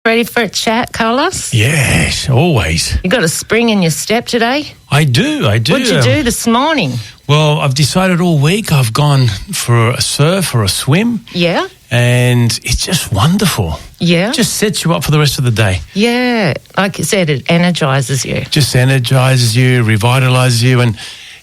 Ready for a chat, Carlos? Yes, always. You got a spring in your step today? I do. What'd you do this morning? Well, I've decided all week I've gone for a surf or a swim. Yeah? And it's just wonderful. Yeah? Just sets you up for the rest of the day. Yeah. Like you said, it energises you. Just energises you, revitalises you. And,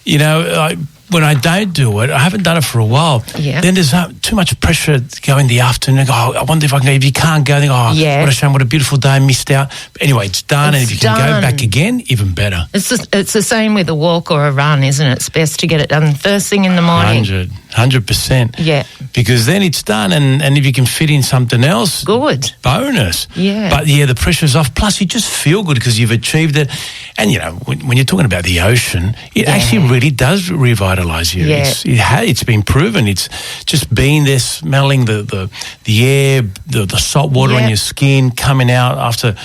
you know, when I don't do it, I haven't done it for a while. Yeah. Then there's too much pressure to go in the afternoon. I wonder if I can go. If you can't go, then what a shame, what a beautiful day, I missed out. But anyway, it's done. And if you can go back again, even better. It's the same with a walk or a run, isn't it? It's best to get it done first thing in the morning. 100%. Yeah. Because then it's done, and if you can fit in something else, good. Bonus. Yeah. But yeah, the pressure's off. Plus, you just feel good because you've achieved it. And, you know, when you're talking about the ocean, it actually really does revitalise you. Yeah. It's been proven. It's just being there, smelling the air, the salt water on your skin, coming out after,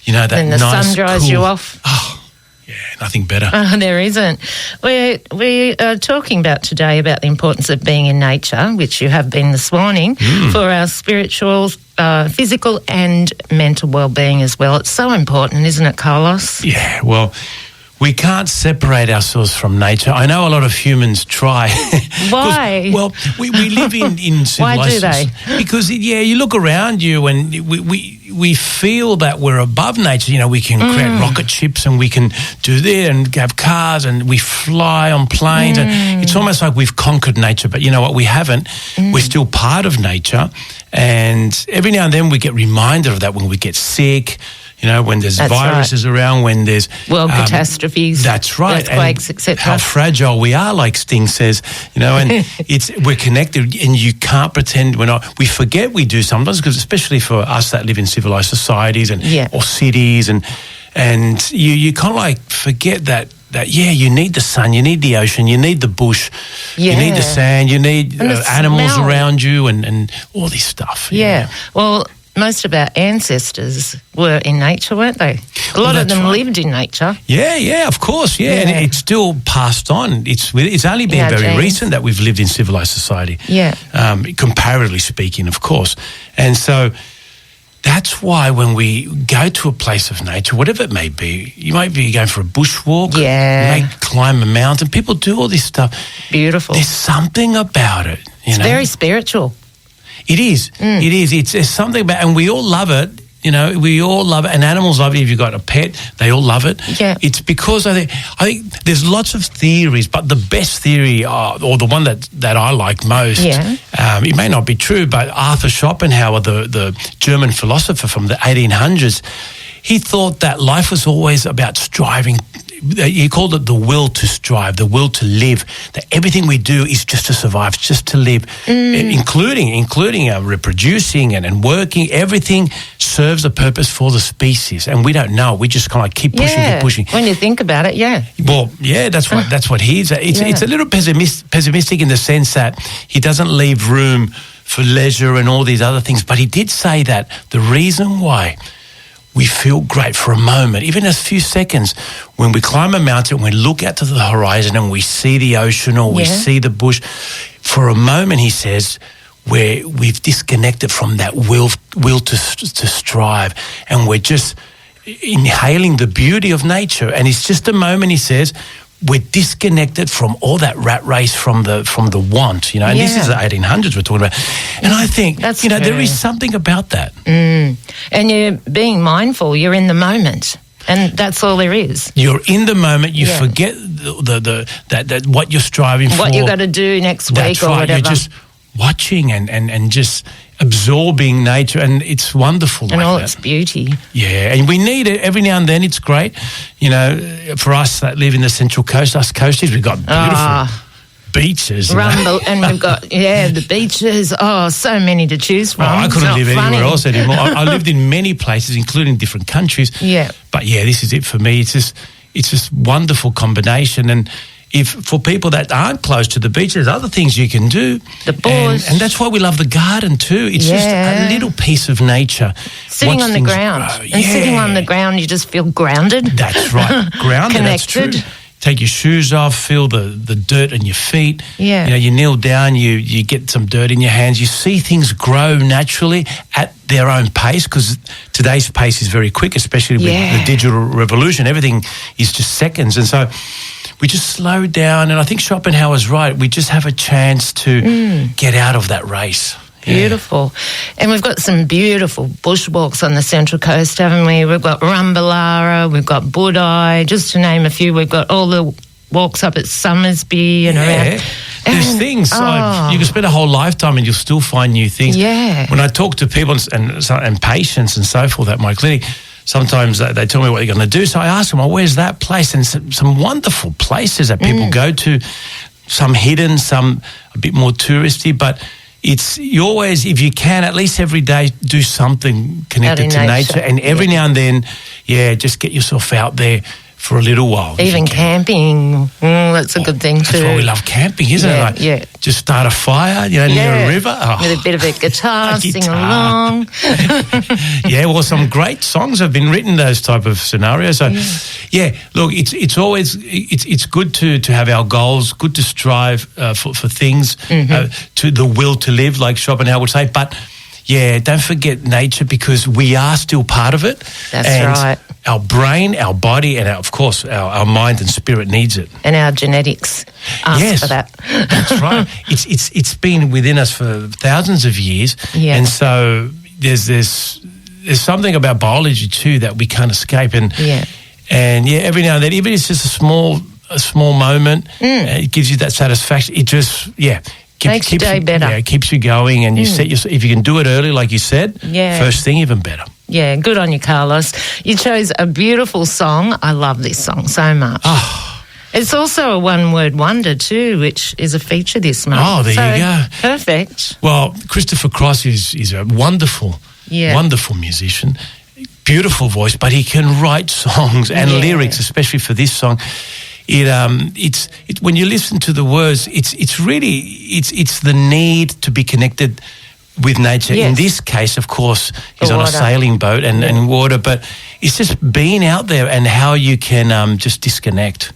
you know, that and the nice, sun dries cool, you off. Oh, yeah, nothing better. There isn't. We are talking about today about the importance of being in nature, which you have been this morning, for our spiritual, physical and mental well-being as well. It's so important, isn't it, Carlos? Yeah, well, we can't separate ourselves from nature. I know a lot of humans try. Why? Well, we live in civilized... Why do they? Because, you look around you and we feel that we're above nature. You know, we can create rocket ships and we can do that and have cars and we fly on planes. And it's almost like we've conquered nature. But you know what? We haven't. We're still part of nature. And every now and then we get reminded of that when we get sick, you know, when there's viruses around, when there's... world catastrophes. That's right. Earthquakes, etc. How fragile we are, like Sting says, you know, and we're connected and you can't pretend we're not. We forget we do sometimes, because especially for us that live in civilized societies and or cities and you kind of like forget that you need the sun, you need the ocean, you need the bush, you need the sand, you need animals around you and all this stuff. Yeah. Well, most of our ancestors were in nature, weren't they? A lot of them lived in nature. Yeah, of course, and it's still passed on. It's only been very recent that we've lived in civilized society. Yeah. Comparatively speaking, of course. And so that's why when we go to a place of nature, whatever it may be, you might be going for a bushwalk, you may climb a mountain. People do all this stuff. Beautiful. There's something about it. It's very spiritual. It is. It is. It's something about, and we all love it. You know, we all love it, and animals love it. If you've got a pet, they all love it. Yeah. It's because I think there's lots of theories, but the best theory, or the one that I like most, it may not be true, but Arthur Schopenhauer, the German philosopher from the 1800s, he thought that life was always about striving. He called it the will to strive, the will to live, that everything we do is just to survive, just to live, including reproducing and working. Everything serves a purpose for the species, and we don't know. We just kind of keep pushing. When you think about it, Well, that's what he's. It's a little pessimistic in the sense that he doesn't leave room for leisure and all these other things, but he did say that the reason why we feel great for a moment, even a few seconds, when we climb a mountain, we look out to the horizon and we see the ocean or we see the bush. For a moment, he says, where we've disconnected from that will to strive, and we're just inhaling the beauty of nature. And it's just a moment, he says, we're disconnected from all that rat race, from the want, you know. And this is the 1800s we're talking about. And I think, there is something about that. And you're being mindful. You're in the moment, and that's all there is. You're in the moment. You forget that what you're striving for, what you're going to do next week or whatever. You're just watching and just absorbing nature, and it's wonderful. And all its beauty. Yeah, and we need it every now and then. It's great. You know, for us that live in the Central Coast, us coasties, we've got beautiful beaches. And we've got, the beaches. Oh, so many to choose from. I couldn't live anywhere else anymore. I lived in many places, including different countries. Yeah. But this is it for me. It's just wonderful combination. And if for people that aren't close to the beach, there's other things you can do. The bush. And that's why we love the garden too. It's just a little piece of nature. Sitting on the ground. And sitting on the ground, you just feel grounded. That's right. Grounded, connected. That's true. Take your shoes off, feel the dirt on your feet. Yeah. You kneel down, you get some dirt in your hands. You see things grow naturally at their own pace, because today's pace is very quick, especially with the digital revolution. Everything is just seconds. And so we just slow down. And I think Schopenhauer's right. We just have a chance to get out of that race. Beautiful. And we've got some beautiful bushwalks on the Central Coast, haven't we? We've got Rumballara, we've got Budai, just to name a few. We've got all the walks up at Summersby and around. There's things. You can spend a whole lifetime and you'll still find new things. Yeah. When I talk to people and patients and so forth at my clinic, sometimes they tell me what they're going to do. So I ask them, well, where's that place? And some wonderful places that people go to, some hidden, some a bit more touristy, but you always, if you can, at least every day, do something connected to nature. And every now and then, just get yourself out there for a little while. Even camping, that's a good thing too. That's why we love camping, isn't it? Just start a fire, near a river. With a bit of a guitar, sing along. Well, some great songs have been written, those type of scenarios. So, look, it's always, it's good to have our goals, good to strive for things, to the will to live, like Schopenhauer would say, but don't forget nature, because we are still part of it. That's right. Our brain, our body, and of course our mind and spirit needs it. And our genetics ask for that. That's right. It's been within us for thousands of years. Yeah. And so there's something about biology too that we can't escape. And every now and then, even if it's just a small moment, it gives you that satisfaction. It just makes your day better. It keeps you going, and you set yourself, if you can do it early, like you said, first thing, even better. Yeah, good on you, Carlos. You chose a beautiful song. I love this song so much. It's also a one-word wonder too, which is a feature this month. Oh, there you go. Perfect. Well, Christopher Cross is a wonderful musician, beautiful voice, but he can write songs and lyrics, especially for this song. It's when you listen to the words, it's really the need to be connected with nature. In this case, of course, he's on a sailing boat and water, but it's just being out there and how you can just disconnect.